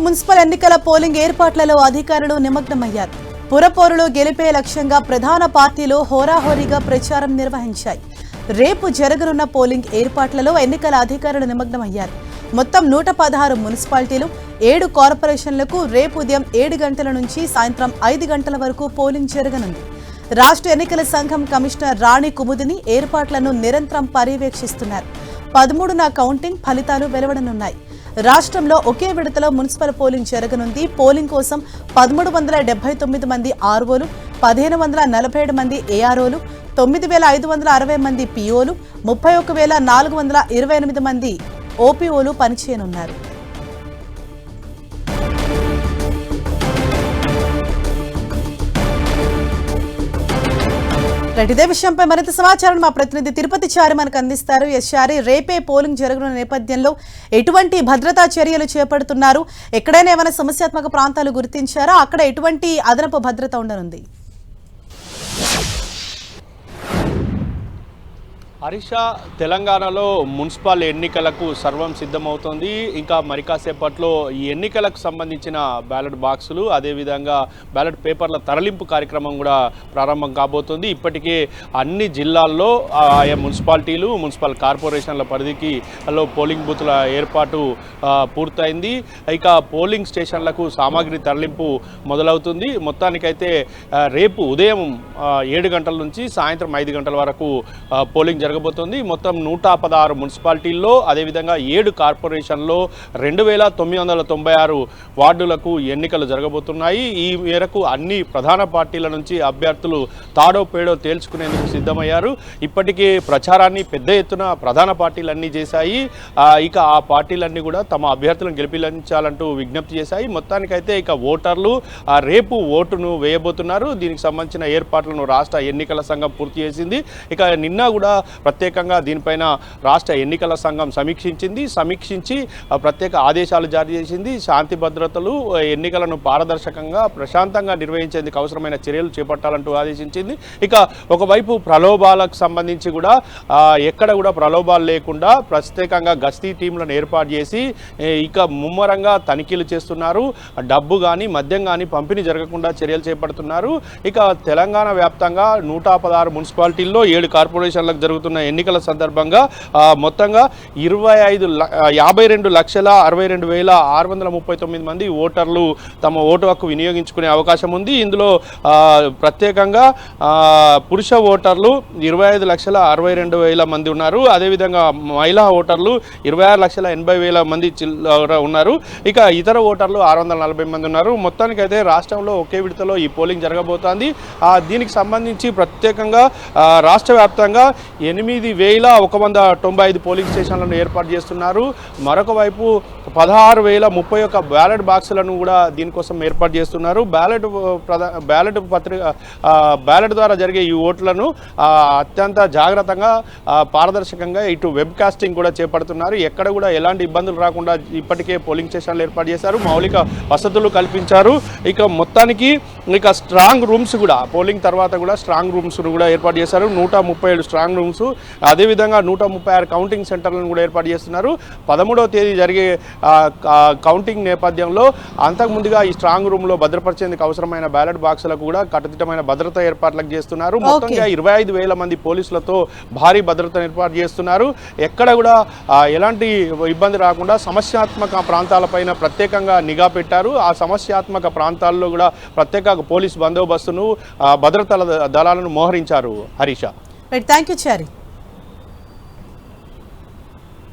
Municipal ఎన్నికల polling ఏర్పాట్లలో అధికారులు నిమగ్నమయ్యారు. పురపోరులో గెలిపే లక్ష్యంగా ప్రధాన పార్టీలు హోరాహోరీగా ప్రచారం నిర్వహించాయి. రేపు జరగనున్న పోలింగ్ ఏర్పాట్లలో ఎన్నికల అధికారులు నిమగ్నమయ్యారు. మొత్తం 116 మున్సిపాలిటీలు, 7 కార్పొరేషన్లకు రేపు ఉదయం 7 గంటల నుంచి సాయంత్రం 5 గంటల వరకు పోలింగ్ జరగనుంది. రాష్ట్ర ఎన్నికల సంఘం కమిషనర్ రాణి కుముదిని ఏర్పాట్లను నిరంతరం పర్యవేక్షిస్తున్నారు. 13న కౌంటింగ్ ఫలితాలు వెలువడనున్నాయి. రాష్ట్రంలో ఒకే విడతలో మున్సిపల్ పోలింగ్ జరగనుంది. పోలింగ్ కోసం 1379 మంది ఆర్ఓలు, 1547 మంది ఏఆర్ఓలు, 9560 మంది పిఓలు, 31428 మంది ఓపీఓలు పనిచేయనున్నారు. ఇదే విషయంపై మరింత సమాచారం మా ప్రతినిధి తిరుపతి చారి మనకు అందిస్తారు. చారి, రేపే పోలింగ్ జరగనున్న నేపథ్యంలో ఎటువంటి భద్రతా చర్యలు చేపడుతున్నారు? ఎక్కడైనా ఏమైనా సమస్యాత్మక ప్రాంతాలు గుర్తించారా? అక్కడ ఎటువంటి అదనపు భద్రత ఉండనుంది? హరీష, తెలంగాణలో మున్సిపల్ ఎన్నికలకు సర్వం సిద్ధమవుతోంది. ఇంకా మరి కాసేపట్లో ఈ ఎన్నికలకు సంబంధించిన బ్యాలెట్ బాక్సులు, అదేవిధంగా బ్యాలెట్ పేపర్ల తరలింపు కార్యక్రమం కూడా ప్రారంభం కాబోతోంది. ఇప్పటికే అన్ని జిల్లాల్లో ఆయా మున్సిపాలిటీలు, మున్సిపల్ కార్పొరేషన్ల పరిధికి పోలింగ్ బూత్ల ఏర్పాటు పూర్తయింది. ఇక పోలింగ్ స్టేషన్లకు సామాగ్రి తరలింపు మొదలవుతుంది. మొత్తానికైతే రేపు ఉదయం 7 గంటల నుంచి సాయంత్రం 5 గంటల వరకు పోలింగ్ జరగబోతోంది. మొత్తం 116 మున్సిపాలిటీల్లో, అదేవిధంగా 7 కార్పొరేషన్లో 2996 వార్డులకు ఎన్నికలు జరగబోతున్నాయి. ఈ మేరకు అన్ని ప్రధాన పార్టీల నుంచి అభ్యర్థులు తాడో పేడో తేల్చుకునేందుకు సిద్ధమయ్యారు. ఇప్పటికే ప్రచారాన్ని పెద్ద ఎత్తున ప్రధాన పార్టీలన్నీ చేశాయి. ఇక ఆ పార్టీలన్నీ కూడా తమ అభ్యర్థులను గెలిపించాలంటూ విజ్ఞప్తి చేశాయి. మొత్తానికైతే ఇక ఓటర్లు రేపు ఓటును వేయబోతున్నారు. దీనికి సంబంధించిన ఏర్పాట్లను రాష్ట్ర ఎన్నికల సంఘం పూర్తి చేసింది. ఇక నిన్న కూడా ప్రత్యేకంగా దీనిపైన రాష్ట్ర ఎన్నికల సంఘం సమీక్షించి ప్రత్యేక ఆదేశాలు జారీ చేసింది. శాంతి భద్రతలు, ఎన్నికలను పారదర్శకంగా ప్రశాంతంగా నిర్వహించేందుకు అవసరమైన చర్యలు చేపట్టాలంటూ ఆదేశించింది. ఇక ఒకవైపు ప్రలోభాలకు సంబంధించి కూడా ఎక్కడ కూడా ప్రలోభాలు లేకుండా ప్రత్యేకంగా గస్తీ టీంలను ఏర్పాటు చేసి ఇక ముమ్మరంగా తనిఖీలు చేస్తున్నారు. డబ్బు కానీ మద్యం కానీ పంపిణీ జరగకుండా చర్యలు చేపడుతున్నారు. ఇక తెలంగాణ వ్యాప్తంగా 116 మున్సిపాలిటీల్లో 7 కార్పొరేషన్లకు జరుగుతున్న ఎన్నికల సందర్భంగా మొత్తంగా 52,62,62,639 మంది ఓటర్లు తమ ఓటు హక్కు వినియోగించుకునే అవకాశం ఉంది. ఇందులో ప్రత్యేకంగా పురుష ఓటర్లు 25,62,000 మంది ఉన్నారు. అదేవిధంగా మహిళా ఓటర్లు 26,80,000 మంది ఉన్నారు. ఇక ఇతర ఓటర్లు 640 మంది ఉన్నారు. మొత్తానికైతే రాష్ట్రంలో ఒకే విడతలో ఈ పోలింగ్ జరగబోతోంది. దీనికి సంబంధించి ప్రత్యేకంగా రాష్ట్ర వ్యాప్తంగా 8,195 పోలింగ్ స్టేషన్లను ఏర్పాటు చేస్తున్నారు. మరొక వైపు 16,031 బ్యాలెట్ బాక్సులను కూడా దీనికోసం ఏర్పాటు చేస్తున్నారు. బ్యాలెట్ ద్వారా జరిగే ఈ ఓట్లను అత్యంత జాగ్రత్తగా, పారదర్శకంగా ఇటు వెబ్ కాస్టింగ్ కూడా చేపడుతున్నారు. ఎక్కడ కూడా ఎలాంటి ఇబ్బందులు రాకుండా ఇప్పటికే పోలింగ్ స్టేషన్లు ఏర్పాటు చేశారు. మౌలిక వసతులు కల్పించారు. ఇక మొత్తానికి స్ట్రాంగ్ రూమ్స్ కూడా పోలింగ్ తర్వాత కూడా స్ట్రాంగ్ రూమ్స్ కూడా ఏర్పాటు చేశారు. 137 స్ట్రాంగ్ రూమ్స్, అదేవిధంగా 136 కౌంటింగ్ సెంటర్లను కూడా ఏర్పాటు చేస్తున్నారు. 13వ తేదీ జరిగే కౌంటింగ్ నేపథ్యంలో అంతకుముందుగా ఈ స్ట్రాంగ్ రూమ్లో భద్రపరిచేందుకు అవసరమైన బ్యాలెట్ బాక్సులకు కూడా కట్టుదిట్టమైన భద్రతా ఏర్పాట్లకు చేస్తున్నారు. మొత్తంగా 25,000 మంది పోలీసులతో భారీ భద్రతను ఏర్పాటు చేస్తున్నారు. ఎక్కడ కూడా ఎలాంటి ఇబ్బంది రాకుండా సమస్యాత్మక ప్రాంతాలపైన ప్రత్యేకంగా నిఘా పెట్టారు. ఆ సమస్యాత్మక ప్రాంతాల్లో కూడా ప్రత్యేక పోలీస్ బందోబస్తును, భద్రతా దళాలను మోహరించారు. Harisha, thank you Chari.